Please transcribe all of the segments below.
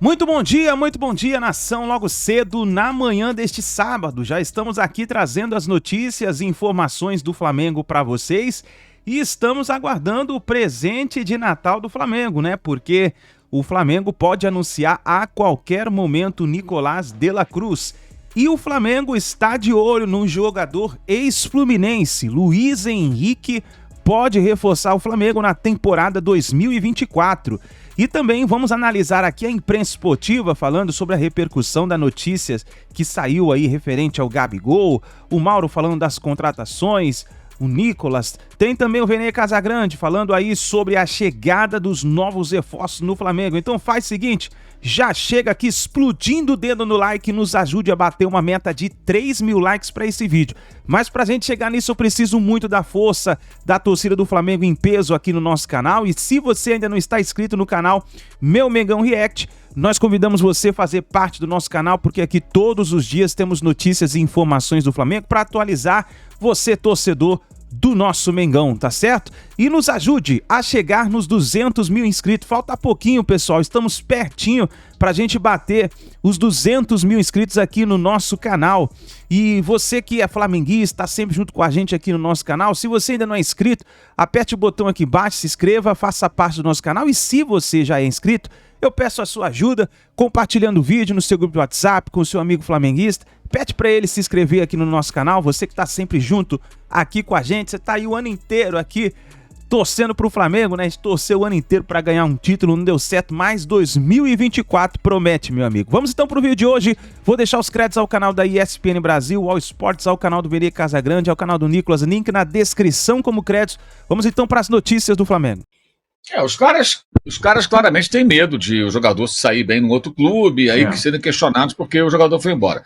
Muito bom dia, nação. Logo cedo, na manhã deste sábado, já estamos aqui trazendo as notícias e informações do Flamengo para vocês e estamos aguardando o presente de Natal do Flamengo, né? Porque o Flamengo pode anunciar a qualquer momento Nicolás de la Cruz. E o Flamengo está de olho num jogador ex-fluminense, Luiz Henrique, pode reforçar o Flamengo na temporada 2024. E também vamos analisar aqui a imprensa esportiva falando sobre a repercussão das notícias que saiu aí referente ao Gabigol, o Mauro falando das contratações, o Nicolas, tem também o Vene Casagrande falando aí sobre a chegada dos novos reforços no Flamengo. Então faz o seguinte, já chega aqui explodindo o dedo no like e nos ajude a bater uma meta de 3.000 likes para esse vídeo. Mas pra gente chegar nisso eu preciso muito da força da torcida do Flamengo em peso aqui no nosso canal. E se você ainda não está inscrito no canal Meu Mengão React, nós convidamos você a fazer parte do nosso canal, porque aqui todos os dias temos notícias e informações do Flamengo para atualizar você, torcedor do nosso Mengão, tá certo? E nos ajude a chegar nos 200 mil inscritos. Falta pouquinho, pessoal, estamos pertinho pra gente bater os 200 mil inscritos aqui no nosso canal. E você que é flamenguista, tá sempre junto com a gente aqui no nosso canal, se você ainda não é inscrito, aperte o botão aqui embaixo, se inscreva, faça parte do nosso canal. E se você já é inscrito, eu peço a sua ajuda compartilhando o vídeo no seu grupo de WhatsApp com o seu amigo flamenguista. Pede para ele se inscrever aqui no nosso canal, você que está sempre junto aqui com a gente, você está aí o ano inteiro aqui torcendo para o Flamengo, né? A gente torceu o ano inteiro para ganhar um título, não deu certo, mas 2024 promete, meu amigo. Vamos então para o vídeo de hoje, vou deixar os créditos ao canal da ESPN Brasil, ao Esportes, ao canal do Vene Casagrande, ao canal do Nicolas, link na descrição como créditos. Vamos então para as notícias do Flamengo. Os caras claramente têm medo de o jogador sair bem num outro clube, aí serem questionados porque o jogador foi embora.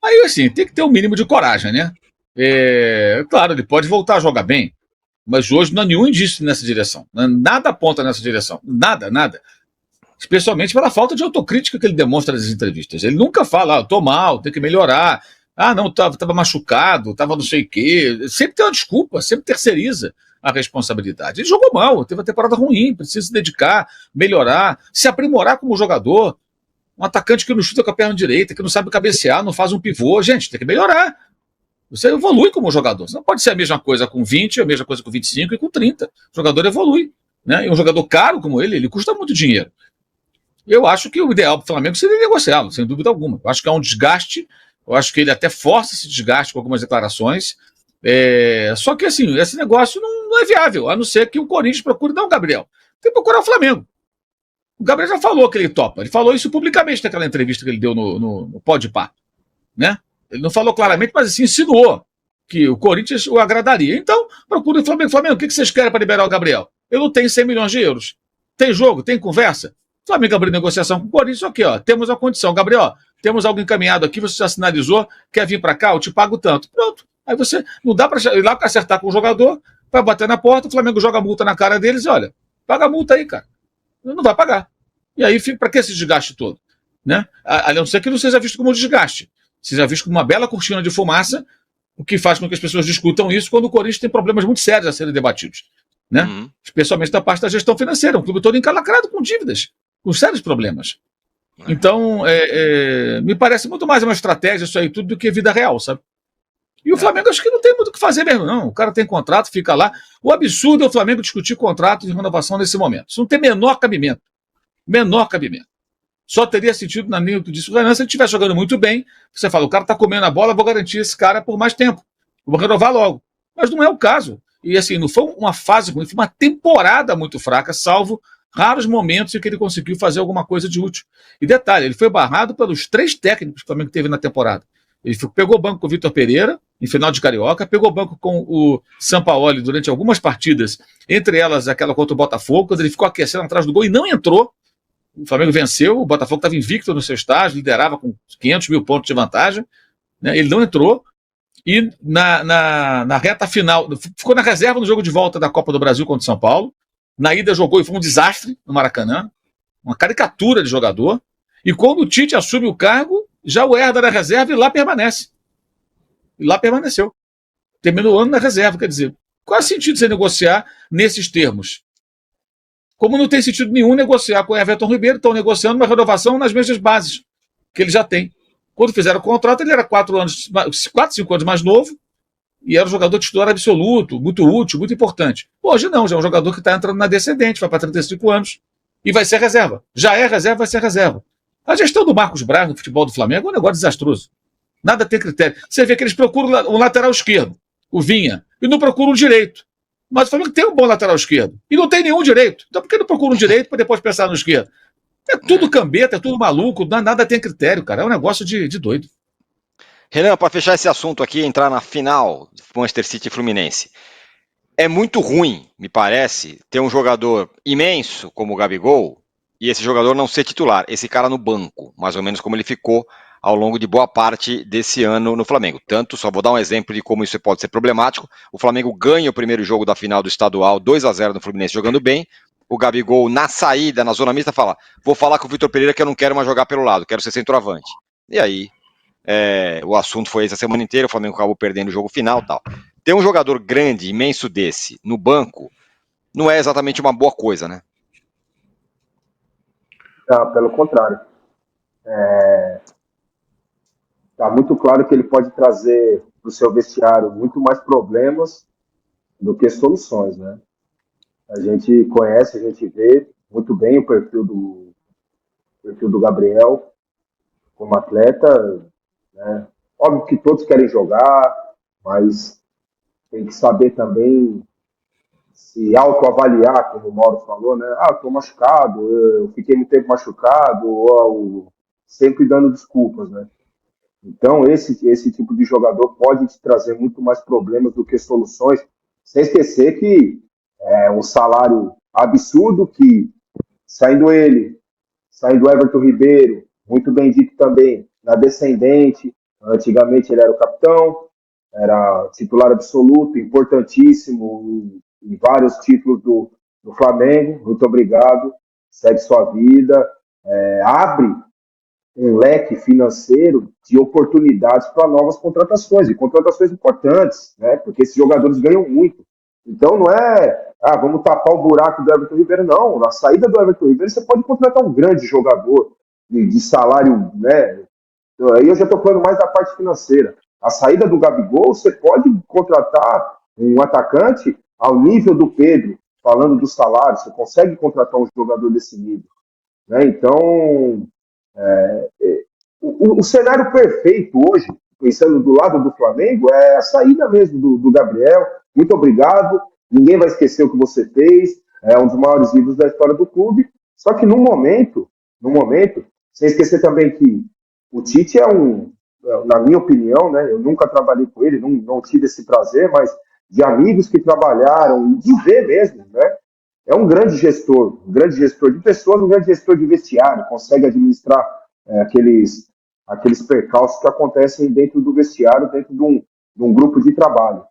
Aí, assim, tem que ter um mínimo de coragem, né? Claro, ele pode voltar a jogar bem, mas hoje não há nenhum indício nessa direção. Nada aponta nessa direção. Nada. Especialmente pela falta de autocrítica que ele demonstra nas entrevistas. Ele nunca fala, tô mal, tem que melhorar. Não, tava machucado, tava não sei o quê. Sempre tem uma desculpa, sempre terceiriza a responsabilidade. Ele jogou mal, teve uma temporada ruim, precisa se dedicar, melhorar, se aprimorar como jogador. Um atacante que não chuta com a perna direita, que não sabe cabecear, não faz um pivô. Gente, tem que melhorar. Você evolui como jogador. Você não pode ser a mesma coisa com 20, a mesma coisa com 25 e com 30. O jogador evolui. Né? E um jogador caro como ele custa muito dinheiro. Eu acho que o ideal para o Flamengo seria negociá-lo, sem dúvida alguma. Eu acho que há um desgaste, eu acho que ele até força esse desgaste com algumas declarações. Só que assim, esse negócio não é viável, a não ser que o Corinthians procure dar um Gabriel. Tem que procurar o Flamengo. O Gabriel já falou que ele topa. Ele falou isso publicamente naquela entrevista que ele deu no Podpah, né? Ele não falou claramente, mas assim, insinuou que o Corinthians o agradaria. Então, procure o Flamengo. Flamengo, o que vocês querem para liberar o Gabriel? Eu não tenho 100 milhões de euros. Tem jogo? Tem conversa? O Flamengo abriu negociação com o Corinthians. Ok, temos a condição. Gabriel, temos algo encaminhado aqui, você já sinalizou, quer vir para cá? Eu te pago tanto. Pronto. Aí você, não dá para ir lá para acertar com o jogador, vai bater na porta, o Flamengo joga a multa na cara deles e olha, paga a multa aí, cara. Não vai pagar. E aí fica para que esse desgaste todo? Né? A não ser que não seja visto como um desgaste. Seja visto como uma bela cortina de fumaça, o que faz com que as pessoas discutam isso quando o Corinthians tem problemas muito sérios a serem debatidos. Né? Especialmente da parte da gestão financeira. Um clube todo encalacrado com dívidas, com sérios problemas. Então, me parece muito mais uma estratégia isso aí tudo do que vida real, sabe? E o Flamengo acho que não tem muito o que fazer mesmo, não. O cara tem contrato, fica lá. O absurdo é o Flamengo discutir contrato de renovação nesse momento. Isso não tem menor cabimento. Menor cabimento. Só teria sentido, na linha que disse o Renan, se ele estiver jogando muito bem, você fala, o cara está comendo a bola, vou garantir esse cara por mais tempo. Vou renovar logo. Mas não é o caso. E assim, não foi uma fase ruim, foi uma temporada muito fraca, salvo raros momentos em que ele conseguiu fazer alguma coisa de útil. E detalhe, ele foi barrado pelos 3 técnicos que o Flamengo teve na temporada. Ele pegou banco com o Vitor Pereira, em final de Carioca, pegou banco com o Sampaoli durante algumas partidas, entre elas aquela contra o Botafogo, quando ele ficou aquecendo atrás do gol e não entrou. O Flamengo venceu, o Botafogo estava invicto no seu estágio, liderava com 500 mil pontos de vantagem, né? Ele não entrou, e na reta final, ficou na reserva no jogo de volta da Copa do Brasil contra o São Paulo, na ida jogou e foi um desastre no Maracanã, uma caricatura de jogador, e quando o Tite assume o cargo, já o herda na reserva e lá permanece. E lá permaneceu. Terminou o ano na reserva, quer dizer, qual é o sentido de você negociar nesses termos? Como não tem sentido nenhum negociar com o Everton Ribeiro, estão negociando uma renovação nas mesmas bases que ele já tem. Quando fizeram o contrato, ele era 4, 5 anos mais novo e era um jogador titular absoluto, muito útil, muito importante. Hoje não, já é um jogador que está entrando na descendente, vai para 35 anos e vai ser reserva. Já é reserva, vai ser reserva. A gestão do Marcos Braz no futebol do Flamengo é um negócio desastroso. Nada tem critério. Você vê que eles procuram um lateral esquerdo, o Vinha, e não procuram um direito. Mas o Flamengo tem um bom lateral esquerdo. E não tem nenhum direito. Então por que não procura um direito para depois pensar no esquerdo? É tudo cambeta, é tudo maluco, nada tem critério, cara. É um negócio de doido. Renan, para fechar esse assunto aqui, entrar na final do Manchester City e Fluminense. É muito ruim, me parece, ter um jogador imenso como o Gabigol e esse jogador não ser titular, esse cara no banco, mais ou menos como ele ficou ao longo de boa parte desse ano no Flamengo. Tanto, só vou dar um exemplo de como isso pode ser problemático, o Flamengo ganha o primeiro jogo da final do estadual, 2-0 no Fluminense jogando bem, o Gabigol na saída, na zona mista, fala, vou falar com o Vitor Pereira que eu não quero mais jogar pelo lado, quero ser centroavante. E aí, o assunto foi esse a semana inteira, o Flamengo acabou perdendo o jogo final e tal. Ter um jogador grande, imenso desse, no banco, não é exatamente uma boa coisa, né? Não, pelo contrário. Tá muito claro que ele pode trazer para o seu vestiário muito mais problemas do que soluções, né? A gente conhece, a gente vê muito bem o perfil do Gabriel como atleta, né? Óbvio que todos querem jogar, mas tem que saber também se autoavaliar, como o Mauro falou, né? Ah, estou machucado, eu fiquei muito tempo machucado, ou sempre dando desculpas, né? Então, esse tipo de jogador pode te trazer muito mais problemas do que soluções, sem esquecer que é um salário absurdo que, saindo o Everton Ribeiro, muito bem dito também, na descendente, antigamente ele era o capitão, era titular absoluto, importantíssimo, em vários títulos do Flamengo, muito obrigado, segue sua vida, abre um leque financeiro de oportunidades para novas contratações, e contratações importantes, né? Porque esses jogadores ganham muito. Então não é, vamos tapar o buraco do Everton Ribeiro, não. Na saída do Everton Ribeiro você pode contratar um grande jogador de salário, né? Aí eu já estou falando mais da parte financeira. A saída do Gabigol, você pode contratar um atacante ao nível do Pedro, falando do salário, você consegue contratar um jogador desse nível, né? Então, o cenário perfeito hoje, pensando do lado do Flamengo, é a saída mesmo do Gabriel. Muito obrigado, ninguém vai esquecer o que você fez, é um dos maiores ídolos da história do clube. Só que no momento, sem esquecer também que o Tite na minha opinião, né, eu nunca trabalhei com ele, não tive esse prazer, mas de amigos que trabalharam, de ver mesmo, né, é um grande gestor de pessoas, um grande gestor de vestiário, consegue administrar aqueles percalços que acontecem dentro do vestiário, dentro de um grupo de trabalho.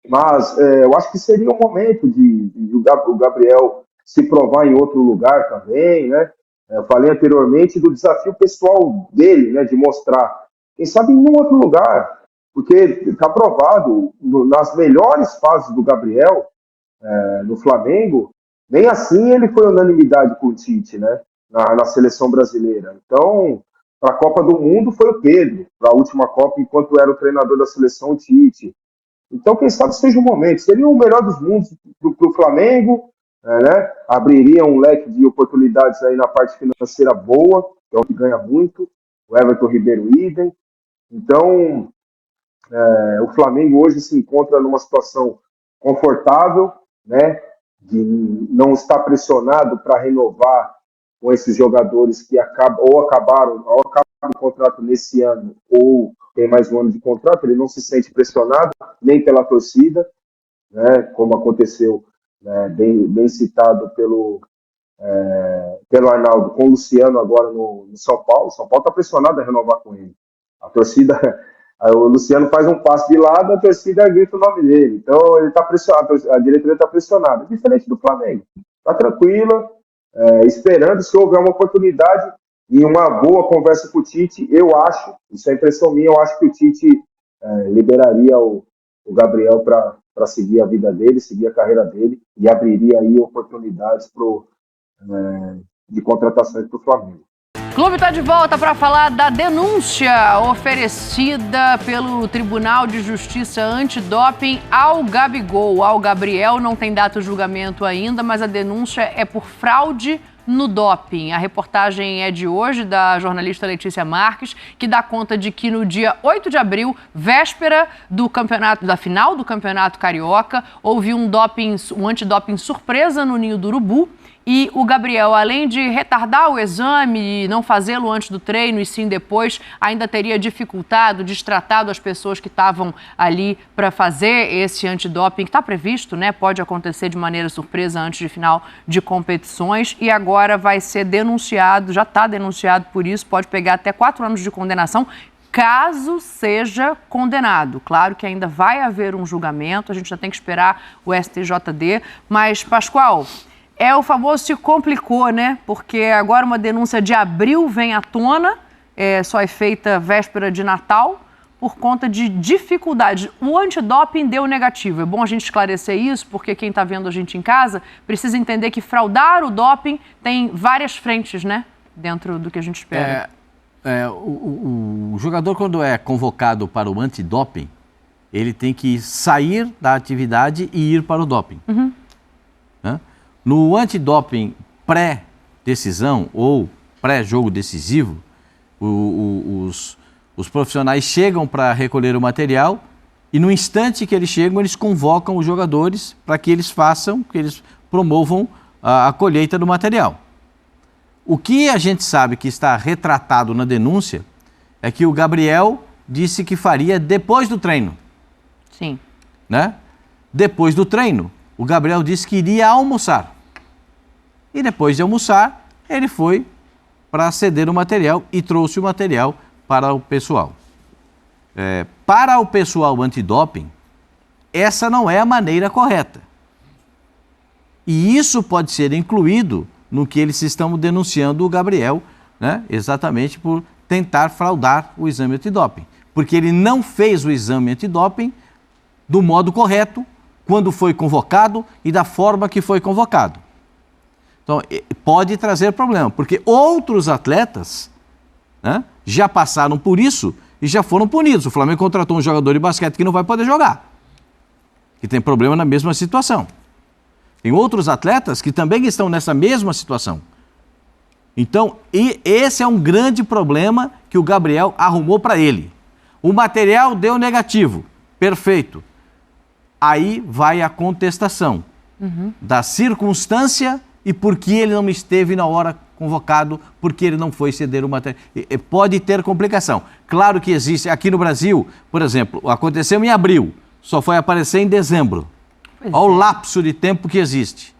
Mas eu acho que seria um momento de o Gabriel se provar em outro lugar também, né? Eu falei anteriormente do desafio pessoal dele, né, de mostrar, quem sabe em um outro lugar, porque está provado, nas melhores fases do Gabriel, no Flamengo, nem assim ele foi unanimidade com o Tite, né, na seleção brasileira. Então, para a Copa do Mundo foi o Pedro, para a última Copa, enquanto era o treinador da seleção, o Tite. Então, quem sabe seja o momento. Seria o melhor dos mundos para o Flamengo, né? Abriria um leque de oportunidades aí na parte financeira boa, que é o que ganha muito. O Everton Ribeiro idem. Então, o Flamengo hoje se encontra numa situação confortável, né? De não estar pressionado para renovar com esses jogadores que acabaram o contrato nesse ano ou tem mais um ano de contrato. Ele não se sente pressionado nem pela torcida, né? Como aconteceu, né, bem citado pelo Arnaldo, com o Luciano agora no São Paulo. O São Paulo está pressionado a renovar com ele. A torcida, o Luciano faz um passe de lado, a torcida grita o nome dele. Então ele está pressionado, a diretoria está pressionada. Diferente do Flamengo. Está tranquila, esperando, se houver uma oportunidade e uma boa conversa com o Tite, eu acho, isso é impressão minha, eu acho que o Tite liberaria o Gabriel para para seguir a vida dele, seguir a carreira dele, e abriria aí oportunidades de contratações para o Flamengo. O clube está de volta para falar da denúncia oferecida pelo Tribunal de Justiça Antidoping ao Gabigol. Ao Gabriel não tem data de julgamento ainda, mas a denúncia é por fraude no doping. A reportagem é de hoje, da jornalista Letícia Marques, que dá conta de que no dia 8 de abril, véspera da final do Campeonato Carioca, houve um antidoping surpresa no Ninho do Urubu. E o Gabriel, além de retardar o exame e não fazê-lo antes do treino e sim depois, ainda teria dificultado, destratado as pessoas que estavam ali para fazer esse antidoping, que está previsto, né? Pode acontecer de maneira surpresa antes de final de competições, e agora vai ser denunciado, já está denunciado por isso, pode pegar até 4 anos de condenação, caso seja condenado. Claro que ainda vai haver um julgamento, a gente já tem que esperar o STJD, mas, Pascoal, o famoso se complicou, né? Porque agora uma denúncia de abril vem à tona, só é feita véspera de Natal, por conta de dificuldade. O antidoping deu negativo. É bom a gente esclarecer isso, porque quem está vendo a gente em casa precisa entender que fraudar o doping tem várias frentes, né? Dentro do que a gente espera. O jogador, quando é convocado para o antidoping, ele tem que sair da atividade e ir para o doping. Uhum. Né? No antidoping pré-decisão ou pré-jogo decisivo, os profissionais chegam para recolher o material e no instante que eles chegam, eles convocam os jogadores para que eles promovam a colheita do material. O que a gente sabe que está retratado na denúncia é que o Gabriel disse que faria depois do treino. Sim. Né? Depois do treino, o Gabriel disse que iria almoçar. E depois de almoçar, ele foi para ceder o material e trouxe o material para o pessoal. Para o pessoal antidoping, essa não é a maneira correta. E isso pode ser incluído no que eles estão denunciando o Gabriel, né? Exatamente por tentar fraudar o exame antidoping. Porque ele não fez o exame antidoping do modo correto, quando foi convocado e da forma que foi convocado. Então, pode trazer problema, porque outros atletas, né, já passaram por isso e já foram punidos. O Flamengo contratou um jogador de basquete que não vai poder jogar, que tem problema na mesma situação. Tem outros atletas que também estão nessa mesma situação. Então, esse é um grande problema que o Gabriel arrumou para ele. O material deu negativo, perfeito. Aí vai a contestação da circunstância e por que ele não esteve na hora convocado, porque ele não foi ceder o material. Pode ter complicação. Claro que existe. Aqui no Brasil, por exemplo, aconteceu em abril, só foi aparecer em dezembro. Olha o lapso de tempo que existe.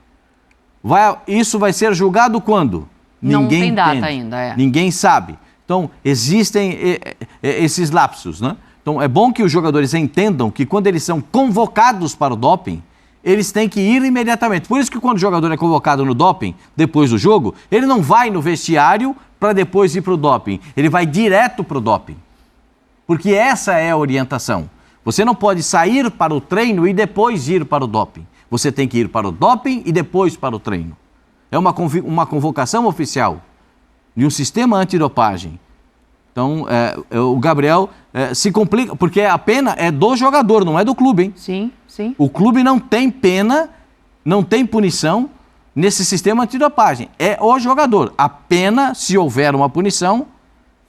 Isso vai ser julgado quando? Não tem data ainda. Ninguém sabe. Então, existem esses lapsos, né? Então, é bom que os jogadores entendam que quando eles são convocados para o doping, eles têm que ir imediatamente. Por isso que quando o jogador é convocado no doping, depois do jogo, ele não vai no vestiário para depois ir para o doping. Ele vai direto para o doping. Porque essa é a orientação. Você não pode sair para o treino e depois ir para o doping. Você tem que ir para o doping e depois para o treino. É uma convocação oficial de um sistema antidopagem. Então, o Gabriel se complica, porque a pena é do jogador, não é do clube, hein? Sim, sim. O clube não tem pena, não tem punição nesse sistema antidopagem. É o jogador. A pena, se houver uma punição,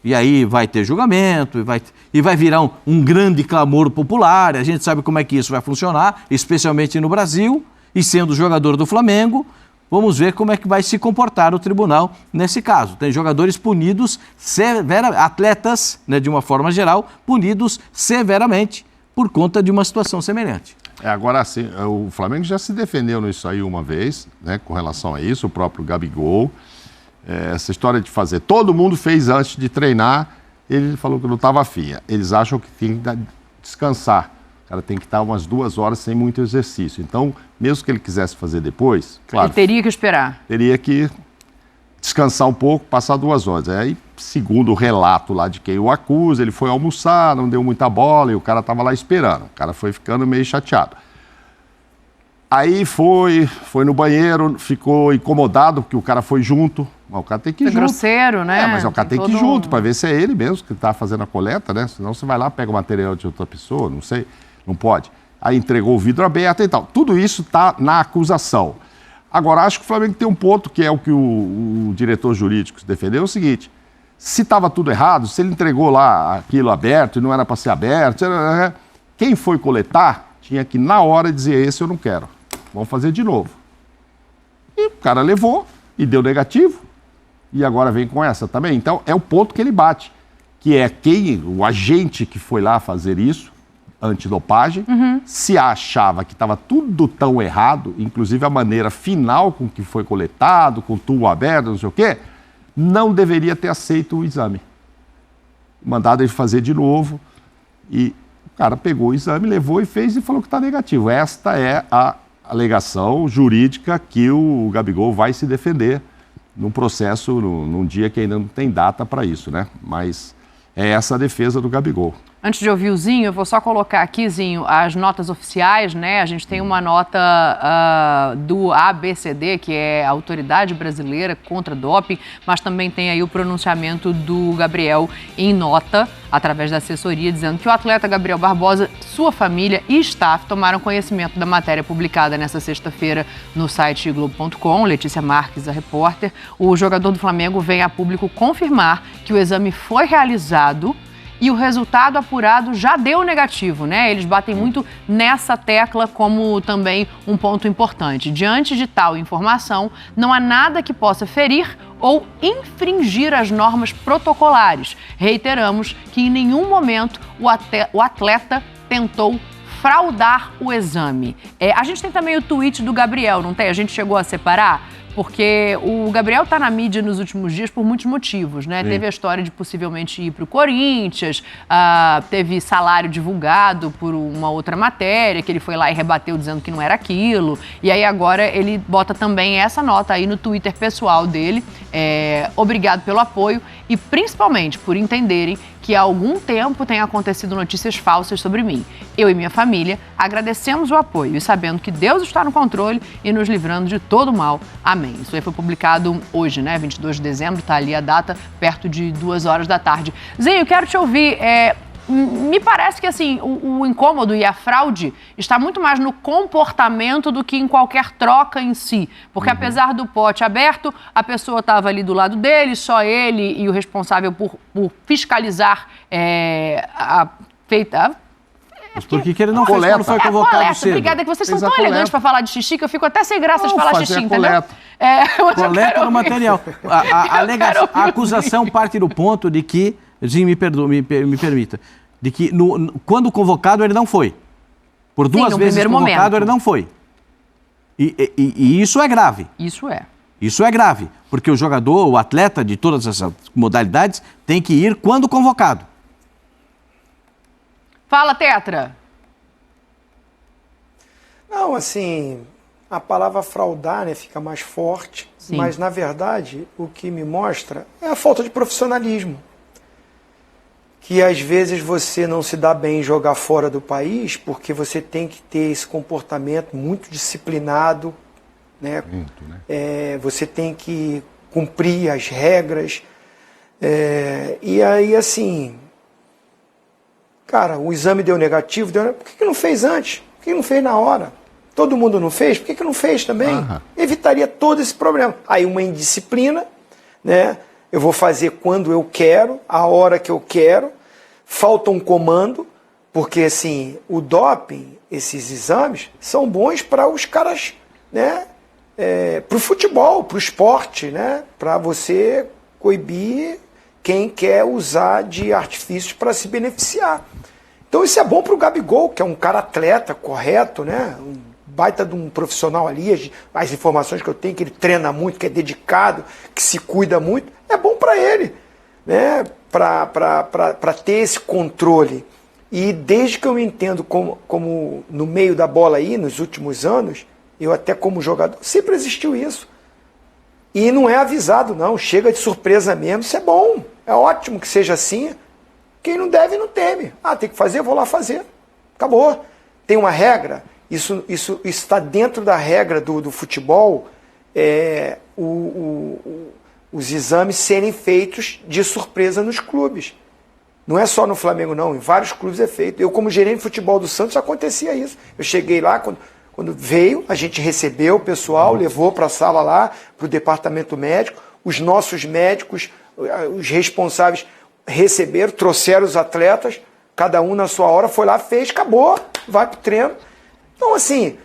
e aí vai ter julgamento, e vai virar um grande clamor popular. A gente sabe como é que isso vai funcionar, especialmente no Brasil, e sendo jogador do Flamengo, vamos ver como é que vai se comportar o tribunal nesse caso. Tem jogadores punidos severamente, atletas, né, de uma forma geral, punidos severamente por conta de uma situação semelhante. Agora sim, o Flamengo já se defendeu nisso aí uma vez, né, com relação a isso, o próprio Gabigol. Essa história de fazer, todo mundo fez antes de treinar, ele falou que não estava afim. Eles acham que tem que descansar. O cara tem que estar umas 2 horas sem muito exercício. Então, mesmo que ele quisesse fazer depois, claro... Ele teria que esperar. Teria que descansar um pouco, passar 2 horas. Aí, segundo o relato lá de quem o acusa, ele foi almoçar, não deu muita bola e o cara estava lá esperando. O cara foi ficando meio chateado. Aí foi no banheiro, ficou incomodado, porque o cara foi junto. Mas o cara tem que ir junto. Grosseiro, né? Mas o cara tem que ir junto, para ver se é ele mesmo que está fazendo a coleta, né? Senão você vai lá, pega o material de outra pessoa, não sei, não pode. Aí entregou o vidro aberto e tal. Tudo isso está na acusação. Agora, acho que o Flamengo tem um ponto, que é o que o diretor jurídico defendeu, é o seguinte: se estava tudo errado, se ele entregou lá aquilo aberto e não era para ser aberto, quem foi coletar tinha que, na hora, dizer: esse eu não quero, vamos fazer de novo. E o cara levou e deu negativo, e agora vem com essa também. Então, é o ponto que ele bate, que é o agente que foi lá fazer isso, antidopagem, se achava que estava tudo tão errado, inclusive a maneira final com que foi coletado, com tubo aberto, não sei o quê, não deveria ter aceito o exame. Mandado ele fazer de novo, e o cara pegou o exame, levou e fez e falou que está negativo. Esta é a alegação jurídica que o Gabigol vai se defender num processo, num dia que ainda não tem data para isso, né? Mas é essa a defesa do Gabigol. Antes de ouvir o Zinho, eu vou só colocar aqui, Zinho, as notas oficiais, né? A gente tem uma nota do ABCD, que é a Autoridade Brasileira contra Doping, mas também tem aí o pronunciamento do Gabriel em nota, através da assessoria, dizendo que o atleta Gabriel Barbosa, sua família e staff tomaram conhecimento da matéria publicada nesta sexta-feira no site Globo.com. Letícia Marques, a repórter. O jogador do Flamengo vem a público confirmar que o exame foi realizado e o resultado apurado já deu negativo, né? Eles batem muito nessa tecla como também um ponto importante. Diante de tal informação, não há nada que possa ferir ou infringir as normas protocolares. Reiteramos que em nenhum momento o atleta tentou fraudar o exame. A gente tem também o tweet do Gabriel, não tem? A gente chegou a separar? Porque o Gabriel está na mídia nos últimos dias por muitos motivos, né? Sim. Teve a história de possivelmente ir para o Corinthians, teve salário divulgado por uma outra matéria, que ele foi lá e rebateu dizendo que não era aquilo. E aí agora ele bota também essa nota aí no Twitter pessoal dele. Obrigado pelo apoio e principalmente por entenderem que há algum tempo tem acontecido notícias falsas sobre mim. Eu e minha família agradecemos o apoio e sabendo que Deus está no controle e nos livrando de todo mal. Amém. Isso aí foi publicado hoje, né? 22 de dezembro, tá ali a data, perto de 2 horas da tarde. Zinho, quero te ouvir. Me parece que assim, o incômodo e a fraude está muito mais no comportamento do que em qualquer troca em si. Porque apesar do pote aberto, a pessoa estava ali do lado dele, só ele e o responsável por fiscalizar a feita... Mas por que ele não fez quando foi convocado cedo? Obrigada, que vocês são tão elegantes para falar de xixi que eu fico até sem graça de falar xixi, entendeu? Coleta no material. A acusação parte do ponto de que, Zinho, me permita, de que quando convocado ele não foi. Por duas vezes convocado ele não foi. E isso é grave. Isso é grave, porque o jogador, o atleta de todas essas modalidades tem que ir quando convocado. Fala, Tetra. Não, assim, a palavra fraudar, né, fica mais forte, sim, mas na verdade o que me mostra é a falta de profissionalismo. Que às vezes você não se dá bem em jogar fora do país porque você tem que ter esse comportamento muito disciplinado, né? Você tem que cumprir as regras. E aí, assim, cara, o exame deu negativo, por que não fez antes? Por que não fez na hora? Todo mundo não fez? Por que não fez também? Evitaria todo esse problema. Aí uma indisciplina, né? Eu vou fazer quando eu quero, a hora que eu quero. Falta um comando, porque assim, o doping, esses exames, são bons para os caras, né? Para o futebol, para o esporte, né? Para você coibir quem quer usar de artifícios para se beneficiar. Então isso é bom para o Gabigol, que é um cara atleta, correto, né? Um baita de um profissional ali, as informações que eu tenho, que ele treina muito, que é dedicado, que se cuida muito, é bom para ele, né? Para ter esse controle. E desde que eu me entendo como no meio da bola aí, nos últimos anos, eu até como jogador, sempre existiu isso. E não é avisado, não. Chega de surpresa mesmo, isso é bom. É ótimo que seja assim. Quem não deve, não teme. Tem que fazer, eu vou lá fazer. Acabou. Tem uma regra Isso está dentro da regra do futebol, os exames serem feitos de surpresa nos clubes. Não é só no Flamengo, não. Em vários clubes é feito. Eu, como gerente de futebol do Santos, acontecia isso. Eu cheguei lá, quando veio, a gente recebeu o pessoal, levou para a sala lá, para o departamento médico. Os nossos médicos, os responsáveis, receberam, trouxeram os atletas, cada um na sua hora, foi lá, fez, acabou, vai para o treino. Então, assim,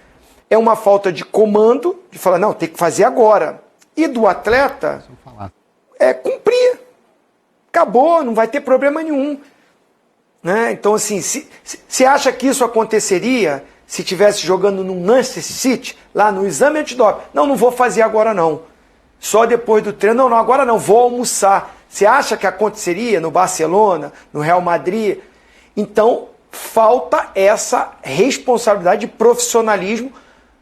é uma falta de comando, de falar, não, tem que fazer agora. E do atleta, é cumprir. Acabou, não vai ter problema nenhum. Né? Então, assim, se acha que isso aconteceria se estivesse jogando no Manchester City, lá no exame antidoping? Não vou fazer agora não. Só depois do treino, não, agora não, vou almoçar. Você acha que aconteceria no Barcelona, no Real Madrid? Então, falta essa responsabilidade de profissionalismo,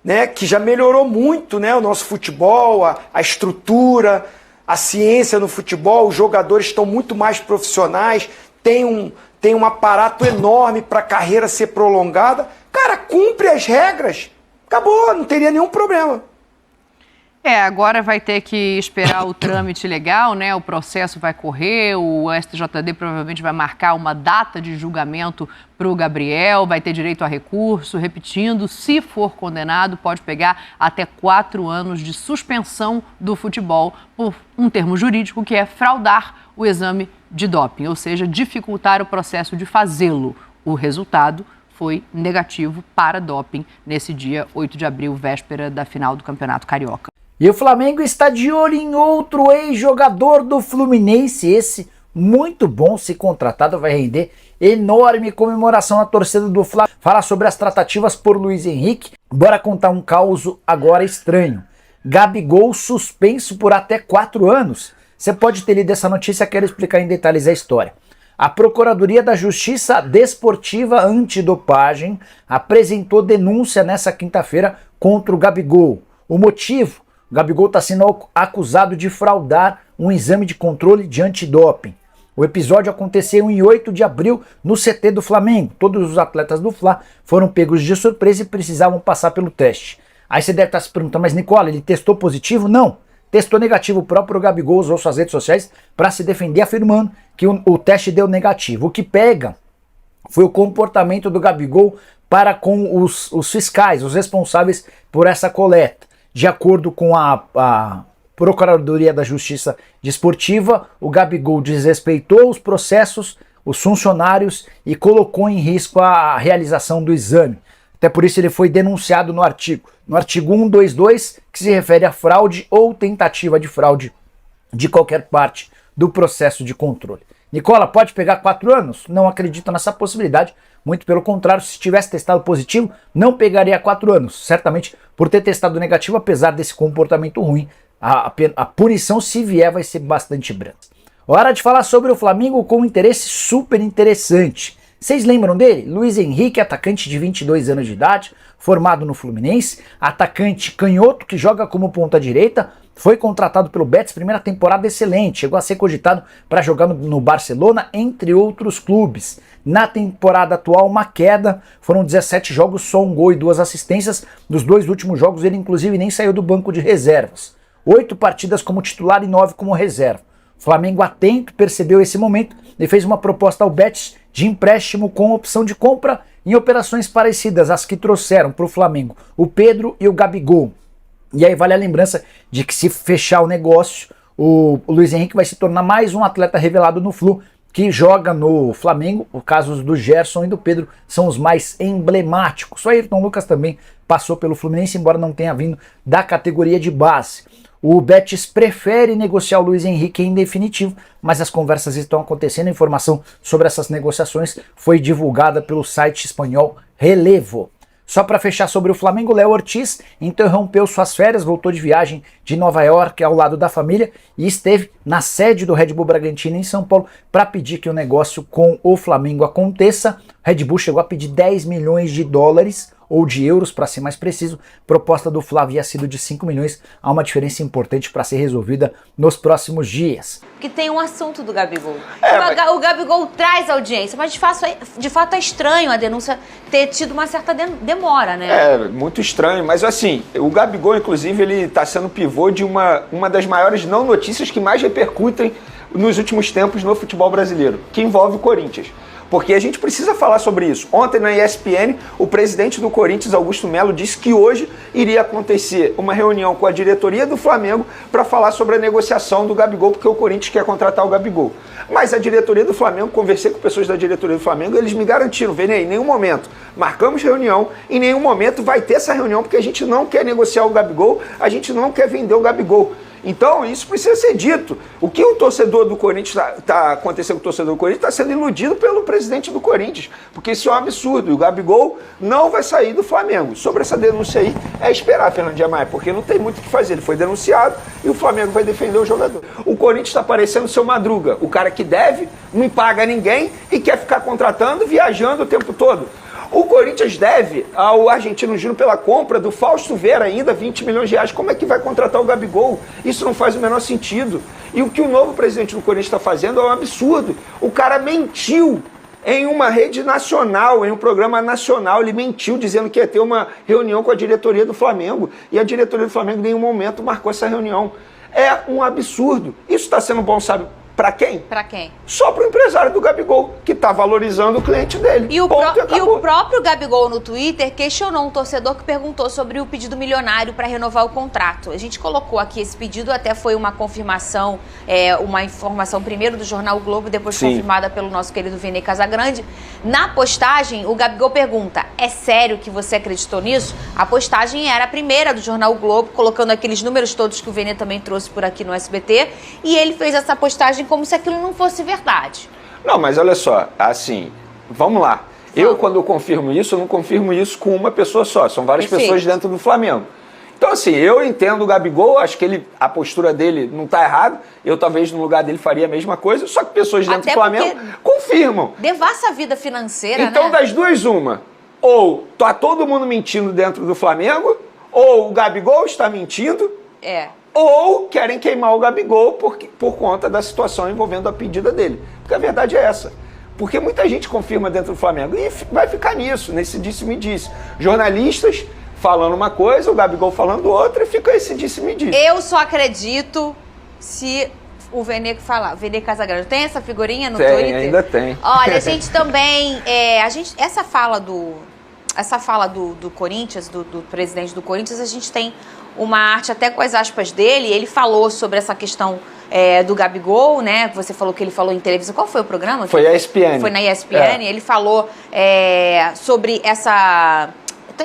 né, que já melhorou muito, né, o nosso futebol, a estrutura, a ciência no futebol, os jogadores estão muito mais profissionais, tem um aparato enorme para a carreira ser prolongada. Cara, cumpre as regras, acabou, não teria nenhum problema. Agora vai ter que esperar o trâmite legal, né? O processo vai correr, o STJD provavelmente vai marcar uma data de julgamento para o Gabriel, vai ter direito a recurso, repetindo, se for condenado, pode pegar até 4 anos de suspensão do futebol por um termo jurídico que é fraudar o exame de doping, ou seja, dificultar o processo de fazê-lo. O resultado foi negativo para doping nesse dia 8 de abril, véspera da final do Campeonato Carioca. E o Flamengo está de olho em outro ex-jogador do Fluminense, esse muito bom, se contratado vai render enorme comemoração na torcida do Fla. Fala sobre as tratativas por Luiz Henrique, bora contar um caos agora estranho. Gabigol suspenso por até 4 anos. Você pode ter lido essa notícia, quero explicar em detalhes a história. A Procuradoria da Justiça Desportiva Antidopagem apresentou denúncia nessa quinta-feira contra o Gabigol. O motivo? O Gabigol está sendo acusado de fraudar um exame de controle de antidoping. O episódio aconteceu em 8 de abril no CT do Flamengo. Todos os atletas do Fla foram pegos de surpresa e precisavam passar pelo teste. Aí você deve estar se perguntando, mas Nicola, ele testou positivo? Não, testou negativo. O próprio Gabigol usou suas redes sociais para se defender, afirmando que o teste deu negativo. O que pega foi o comportamento do Gabigol para com os fiscais, os responsáveis por essa coleta. De acordo com a Procuradoria da Justiça Desportiva, o Gabigol desrespeitou os processos, os funcionários e colocou em risco a realização do exame. Até por isso ele foi denunciado no artigo 122, que se refere a fraude ou tentativa de fraude de qualquer parte do processo de controle. Nicola, pode pegar 4 anos? Não acredito nessa possibilidade. Muito pelo contrário, se tivesse testado positivo, não pegaria 4 anos. Certamente, por ter testado negativo, apesar desse comportamento ruim, a punição, se vier, vai ser bastante branda. Hora de falar sobre o Flamengo com um interesse super interessante. Vocês lembram dele? Luiz Henrique, atacante de 22 anos de idade, formado no Fluminense, atacante canhoto que joga como ponta direita, foi contratado pelo Betis, primeira temporada excelente, chegou a ser cogitado para jogar no Barcelona, entre outros clubes. Na temporada atual, uma queda, foram 17 jogos, só 1 gol e 2 assistências. Nos 2 últimos jogos, ele inclusive nem saiu do banco de reservas. 8 partidas como titular e 9 como reserva. O Flamengo, atento, percebeu esse momento e fez uma proposta ao Betis de empréstimo com opção de compra em operações parecidas às que trouxeram para o Flamengo o Pedro e o Gabigol. E aí vale a lembrança de que, se fechar o negócio, o Luiz Henrique vai se tornar mais um atleta revelado no Flu que joga no Flamengo. Os casos do Gerson e do Pedro são os mais emblemáticos. O Ayrton Lucas também passou pelo Fluminense, embora não tenha vindo da categoria de base. O Betis prefere negociar o Luiz Henrique em definitivo, mas as conversas estão acontecendo. A informação sobre essas negociações foi divulgada pelo site espanhol Relevo. Só para fechar sobre o Flamengo, Léo Ortiz interrompeu suas férias, voltou de viagem de Nova York ao lado da família e esteve na sede do Red Bull Bragantino em São Paulo para pedir que o negócio com o Flamengo aconteça. O Red Bull chegou a pedir 10 milhões de dólares, ou de euros, para ser mais preciso. A proposta do Fla havia sido de 5 milhões, há uma diferença importante para ser resolvida nos próximos dias. Que tem um assunto do Gabigol. O Gabigol traz audiência, mas de fato é estranho a denúncia ter tido uma certa demora, né? É, muito estranho, mas assim, o Gabigol, inclusive, ele está sendo pivô de uma das maiores não notícias que mais repercutem nos últimos tempos no futebol brasileiro, que envolve o Corinthians. Porque a gente precisa falar sobre isso. Ontem na ESPN, o presidente do Corinthians, Augusto Melo, disse que hoje iria acontecer uma reunião com a diretoria do Flamengo para falar sobre a negociação do Gabigol, porque o Corinthians quer contratar o Gabigol. Mas a diretoria do Flamengo, conversei com pessoas da diretoria do Flamengo, eles me garantiram, Vene, em nenhum momento marcamos reunião, em nenhum momento vai ter essa reunião, porque a gente não quer negociar o Gabigol, a gente não quer vender o Gabigol. Então, isso precisa ser dito. O que o torcedor do Corinthians está acontecendo com o torcedor do Corinthians está sendo iludido pelo presidente do Corinthians, porque isso é um absurdo. E o Gabigol não vai sair do Flamengo. Sobre essa denúncia aí, é esperar, Fernando Diamai, porque não tem muito o que fazer. Ele foi denunciado e o Flamengo vai defender o jogador. O Corinthians está parecendo o seu Madruga, o cara que deve, não paga ninguém e quer ficar contratando, viajando o tempo todo. O Corinthians deve ao Argentino Júnior pela compra do Fausto Vera ainda 20 milhões de reais. Como é que vai contratar o Gabigol? Isso não faz o menor sentido. E o que o novo presidente do Corinthians está fazendo é um absurdo. O cara mentiu em uma rede nacional, em um programa nacional. Ele mentiu dizendo que ia ter uma reunião com a diretoria do Flamengo. E a diretoria do Flamengo em nenhum momento marcou essa reunião. É um absurdo. Isso está sendo bom, sabe? Para quem? Para quem? Só para o empresário do Gabigol, que está valorizando o cliente dele. E o próprio Gabigol no Twitter questionou um torcedor que perguntou sobre o pedido milionário para renovar o contrato. A gente colocou aqui esse pedido, até foi uma confirmação, uma informação primeiro do jornal o Globo, depois confirmada pelo nosso querido Vene Casagrande. Na postagem, o Gabigol pergunta, é sério que você acreditou nisso? A postagem era a primeira do jornal o Globo, colocando aqueles números todos que o Vene também trouxe por aqui no SBT, e ele fez essa postagem como se aquilo não fosse verdade. Não, mas olha só, assim, vamos lá. Eu, quando eu confirmo isso, eu não confirmo isso com uma pessoa só, são várias pessoas dentro do Flamengo. Então, assim, eu entendo o Gabigol, acho que a postura dele não está errada, eu talvez no lugar dele faria a mesma coisa, só que pessoas dentro do Flamengo confirmam. Devassa a vida financeira, então, né? das duas, uma, ou tá todo mundo mentindo dentro do Flamengo, ou o Gabigol está mentindo, ou querem queimar o Gabigol por conta da situação envolvendo a pedida dele. Porque a verdade é essa. Porque muita gente confirma dentro do Flamengo e vai ficar nisso, nesse disse-me-disse. Jornalistas falando uma coisa, o Gabigol falando outra, e fica esse disse-me-disse. Eu só acredito se o Vene falar. Vene Casagrande tem essa figurinha no Twitter? Ainda tem. Olha, a gente também... essa fala do Corinthians, do presidente do Corinthians, a gente tem uma arte até com as aspas dele. Ele falou sobre essa questão do Gabigol, né? Você falou que ele falou em televisão. Qual foi o programa? Foi a ESPN. Foi na ESPN. Ele falou sobre essa...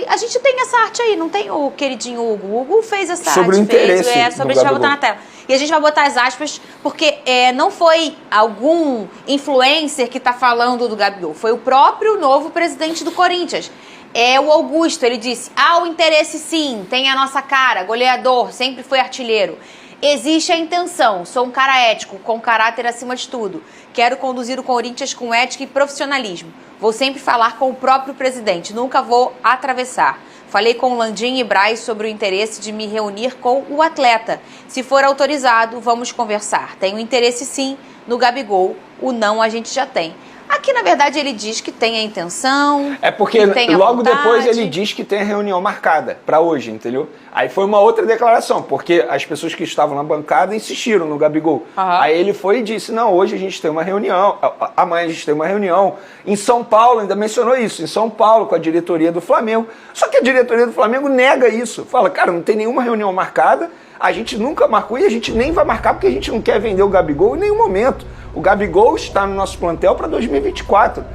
A gente tem essa arte aí, não tem o queridinho Hugo? O Hugo fez essa arte. Sobre o interesse sobre a gente vai botar na tela. E a gente vai botar as aspas, porque não foi algum influencer que está falando do Gabigol. Foi o próprio novo presidente do Corinthians. É o Augusto, ele disse, o interesse sim, tem a nossa cara, goleador, sempre foi artilheiro. Existe a intenção, sou um cara ético, com caráter acima de tudo. Quero conduzir o Corinthians com ética e profissionalismo. Vou sempre falar com o próprio presidente, nunca vou atravessar. Falei com o Landim e Braz sobre o interesse de me reunir com o atleta. Se for autorizado, vamos conversar. Tenho interesse sim no Gabigol, o não a gente já tem. Aqui, na verdade, ele diz que tem a intenção. É porque logo depois ele diz que tem a reunião marcada para hoje, entendeu? Aí foi uma outra declaração, porque as pessoas que estavam na bancada insistiram no Gabigol. Aí ele foi e disse, não, hoje a gente tem uma reunião, amanhã a gente tem uma reunião. Em São Paulo, ainda mencionou isso, em São Paulo, com a diretoria do Flamengo. Só que a diretoria do Flamengo nega isso. Fala, cara, não tem nenhuma reunião marcada, a gente nunca marcou e a gente nem vai marcar porque a gente não quer vender o Gabigol em nenhum momento. O Gabigol está no nosso plantel para 2024.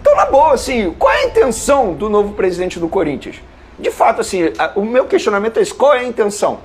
Então, na boa, assim, qual é a intenção do novo presidente do Corinthians? De fato, assim, o meu questionamento é esse, qual é a intenção?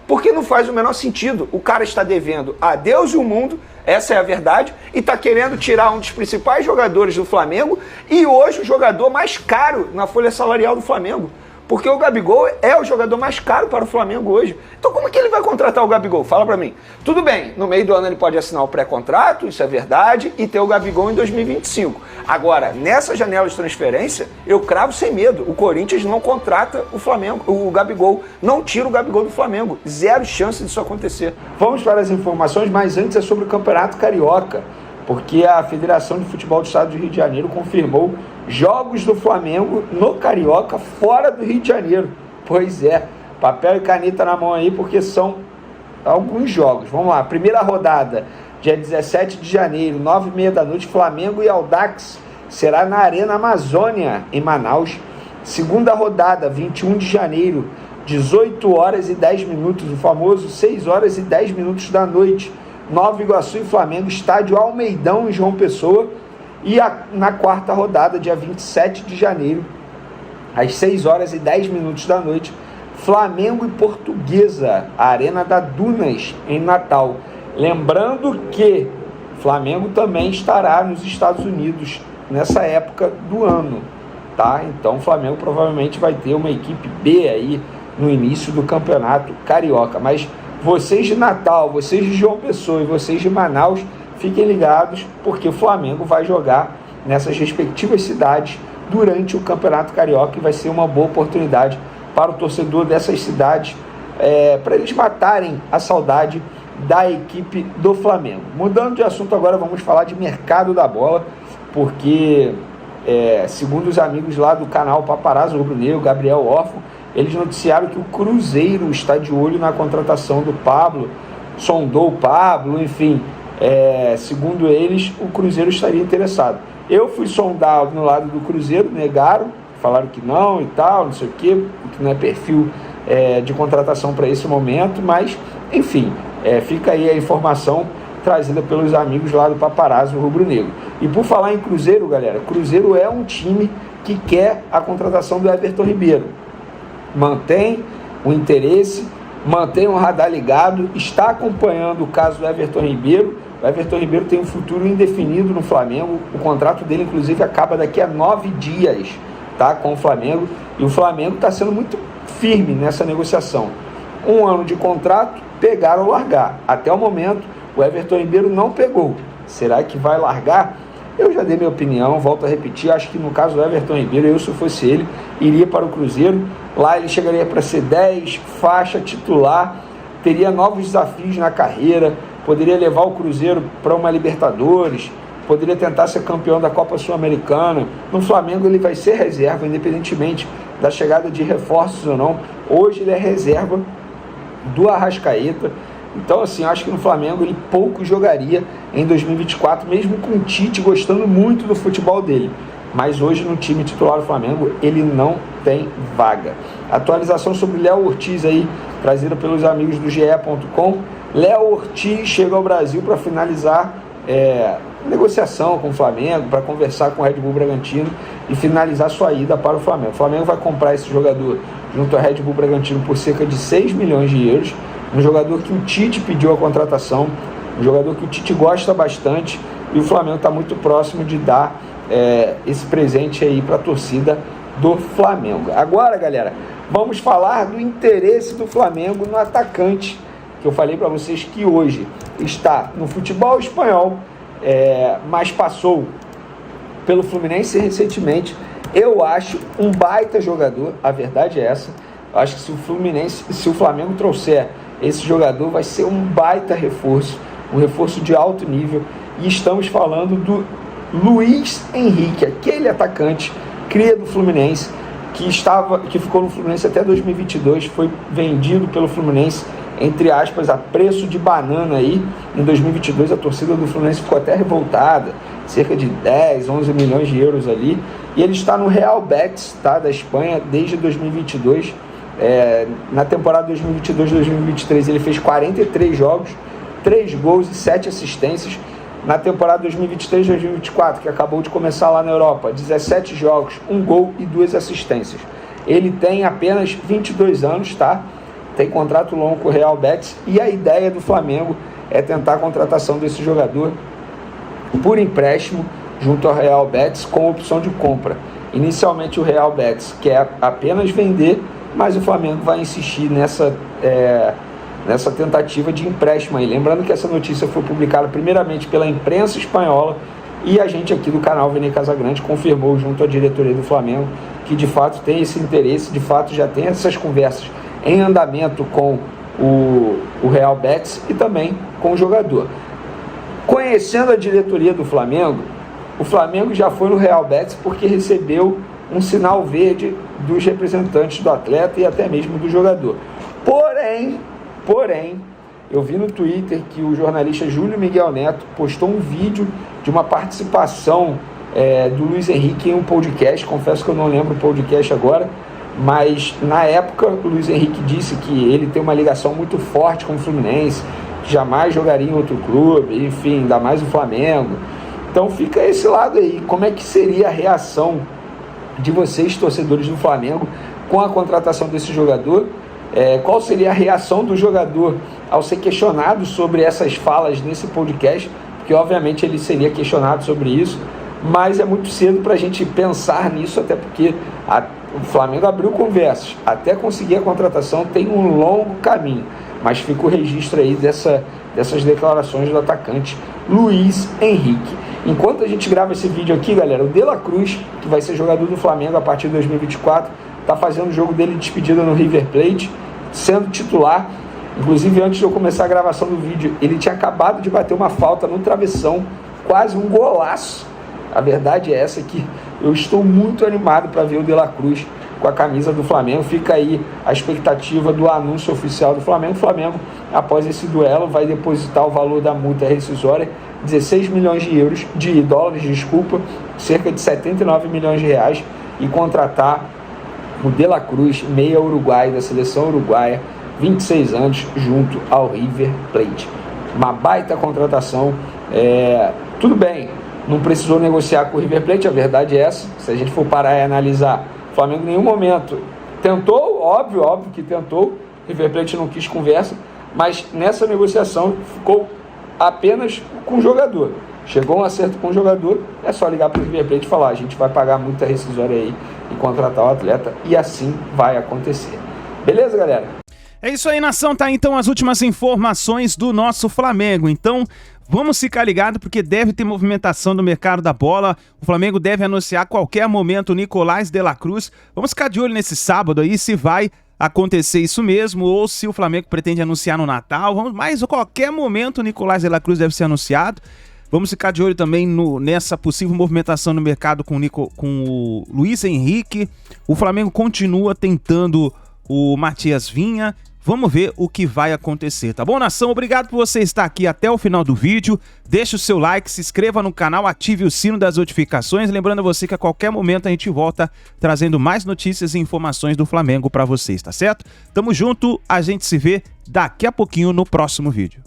Porque não faz o menor sentido. O cara está devendo a Deus e o mundo, essa é a verdade, e está querendo tirar um dos principais jogadores do Flamengo e hoje o jogador mais caro na folha salarial do Flamengo. Porque o Gabigol é o jogador mais caro para o Flamengo hoje. Então como é que ele vai contratar o Gabigol? Fala para mim. Tudo bem, no meio do ano ele pode assinar o pré-contrato, isso é verdade, e ter o Gabigol em 2025. Agora, nessa janela de transferência, eu cravo sem medo. O Corinthians não contrata o Flamengo, o Gabigol. Não tira o Gabigol do Flamengo. Zero chance disso acontecer. Vamos para as informações, mas antes é sobre o Campeonato Carioca. Porque a Federação de Futebol do Estado do Rio de Janeiro confirmou jogos do Flamengo no Carioca fora do Rio de Janeiro. Pois é, papel e caneta na mão aí, porque são alguns jogos. Vamos lá, primeira rodada, dia 17 de janeiro, 9h30 da noite, Flamengo e Audax, será na Arena Amazônia, em Manaus. Segunda rodada, 21 de janeiro, 18h10, o famoso 6h10 da noite, Nova Iguaçu e Flamengo, estádio Almeidão em João Pessoa. E na quarta rodada, dia 27 de janeiro, às 6h10 da noite, Flamengo e Portuguesa, Arena da Dunas, em Natal. Lembrando que Flamengo também estará nos Estados Unidos nessa época do ano, tá? Então o Flamengo provavelmente vai ter uma equipe B aí no início do Campeonato Carioca. Mas vocês de Natal, vocês de João Pessoa e vocês de Manaus, fiquem ligados, porque o Flamengo vai jogar nessas respectivas cidades durante o Campeonato Carioca, e vai ser uma boa oportunidade para o torcedor dessas cidades, para eles matarem a saudade da equipe do Flamengo. Mudando de assunto agora, vamos falar de mercado da bola, porque, segundo os amigos lá do canal Paparazzo Rubro Negro, Gabriel Orfo, eles noticiaram que o Cruzeiro está de olho na contratação do Pablo, sondou o Pablo, enfim, segundo eles, o Cruzeiro estaria interessado. Eu fui sondar no lado do Cruzeiro, negaram, falaram que não e tal, não sei o quê, que não é perfil de contratação para esse momento, mas, enfim, fica aí a informação trazida pelos amigos lá do Paparazzo Rubro Negro. E por falar em Cruzeiro, galera, Cruzeiro é um time que quer a contratação do Everton Ribeiro. Mantém o interesse, mantém o radar ligado, está acompanhando o caso do Everton Ribeiro. O Everton Ribeiro tem um futuro indefinido no Flamengo. O contrato dele, inclusive, acaba daqui a 9 dias, tá, com o Flamengo. E o Flamengo está sendo muito firme nessa negociação. 1 ano de contrato, pegar ou largar. Até o momento, o Everton Ribeiro não pegou. Será que vai largar? Eu já dei minha opinião, volto a repetir, acho que no caso do Everton Ribeiro, eu, se eu fosse ele, iria para o Cruzeiro. Lá ele chegaria para ser 10, faixa titular, teria novos desafios na carreira, poderia levar o Cruzeiro para uma Libertadores, poderia tentar ser campeão da Copa Sul-Americana. No Flamengo ele vai ser reserva, independentemente da chegada de reforços ou não. Hoje ele é reserva do Arrascaeta. Então, assim, acho que no Flamengo ele pouco jogaria em 2024, mesmo com o Tite gostando muito do futebol dele. Mas hoje no time titular do Flamengo ele não tem vaga. Atualização sobre Léo Ortiz aí, trazida pelos amigos do GE.com. Léo Ortiz chega ao Brasil para finalizar negociação com o Flamengo, para conversar com o Red Bull Bragantino e finalizar sua ida para o Flamengo. O Flamengo vai comprar esse jogador junto ao Red Bull Bragantino por cerca de 6 milhões de euros. Um jogador que o Tite pediu a contratação, um jogador que o Tite gosta bastante, e o Flamengo está muito próximo de dar esse presente aí para a torcida do Flamengo. Agora, galera, vamos falar do interesse do Flamengo no atacante, que eu falei para vocês que hoje está no futebol espanhol, mas passou pelo Fluminense recentemente. Eu acho um baita jogador, a verdade é essa. Eu acho que se o Flamengo trouxer esse jogador, vai ser um baita reforço, um reforço de alto nível. E estamos falando do Luiz Henrique, aquele atacante, cria do Fluminense, que ficou no Fluminense até 2022, foi vendido pelo Fluminense, entre aspas, a preço de banana aí. Em 2022 a torcida do Fluminense ficou até revoltada, cerca de 10, 11 milhões de euros ali, e ele está no Real Betis, tá, da Espanha, desde 2022. Na temporada 2022-2023 ele fez 43 jogos, 3 gols e 7 assistências. Na temporada 2023-2024, que acabou de começar lá na Europa, 17 jogos, 1 gol e 2 assistências. Ele tem apenas 22 anos, tá? Tem contrato longo com o Real Betis, e a ideia do Flamengo é tentar a contratação desse jogador por empréstimo, junto ao Real Betis com opção de compra. Inicialmente o Real Betis quer apenas vender, mas o Flamengo vai insistir nessa tentativa de empréstimo aí. Lembrando que essa notícia foi publicada primeiramente pela imprensa espanhola e a gente aqui do canal Vene Casagrande confirmou junto à diretoria do Flamengo que de fato tem esse interesse, de fato já tem essas conversas em andamento com o Real Betis e também com o jogador. Conhecendo a diretoria do Flamengo, o Flamengo já foi no Real Betis porque recebeu um sinal verde dos representantes do atleta e até mesmo do jogador. Porém, eu vi no Twitter que o jornalista Júlio Miguel Neto postou um vídeo de uma participação do Luiz Henrique em um podcast. Confesso que eu não lembro o podcast agora, mas na época o Luiz Henrique disse que ele tem uma ligação muito forte com o Fluminense, que jamais jogaria em outro clube, enfim, ainda mais o Flamengo. Então fica esse lado aí, como é que seria a reação de vocês, torcedores do Flamengo, com a contratação desse jogador? Qual seria a reação do jogador ao ser questionado sobre essas falas nesse podcast? Porque obviamente ele seria questionado sobre isso, mas é muito cedo para a gente pensar nisso, até porque o Flamengo abriu conversas, até conseguir a contratação tem um longo caminho, mas fica o registro aí dessas declarações do atacante Luiz Henrique. Enquanto a gente grava esse vídeo aqui, galera, o De La Cruz, que vai ser jogador do Flamengo a partir de 2024, está fazendo o jogo dele de despedida no River Plate, sendo titular. Inclusive, antes de eu começar a gravação do vídeo, ele tinha acabado de bater uma falta no travessão, quase um golaço. A verdade é essa, que eu estou muito animado para ver o De La Cruz com a camisa do Flamengo. Fica aí a expectativa do anúncio oficial do Flamengo. O Flamengo, após esse duelo, vai depositar o valor da multa rescisória, 16 milhões de dólares, cerca de 79 milhões de reais, e contratar o De La Cruz, meia uruguaio da seleção uruguaia, 26 anos, junto ao River Plate. Uma baita contratação. Tudo bem, não precisou negociar com o River Plate, a verdade é essa. Se a gente for parar e analisar, o Flamengo em nenhum momento tentou, óbvio que tentou, o River Plate não quis conversa, mas nessa negociação ficou apenas com o jogador. Chegou um acerto com o jogador, é só ligar para o River Plate e falar: a gente vai pagar muita rescisória aí e contratar o atleta, e assim vai acontecer. Beleza, galera? É isso aí, nação. Tá então as últimas informações do nosso Flamengo. Então, vamos ficar ligado porque deve ter movimentação no mercado da bola. O Flamengo deve anunciar a qualquer momento o Nicolás De La Cruz. Vamos ficar de olho nesse sábado aí se vai acontecer isso mesmo ou se o Flamengo pretende anunciar no Natal. Mas a qualquer momento o Nicolás De La Cruz deve ser anunciado. Vamos ficar de olho também nessa possível movimentação no mercado com o Luiz Henrique. O Flamengo continua tentando o Matias Vinha. Vamos ver o que vai acontecer, tá bom, nação? Obrigado por você estar aqui até o final do vídeo. Deixa o seu like, se inscreva no canal, ative o sino das notificações. Lembrando a você que a qualquer momento a gente volta trazendo mais notícias e informações do Flamengo para vocês, tá certo? Tamo junto, a gente se vê daqui a pouquinho no próximo vídeo.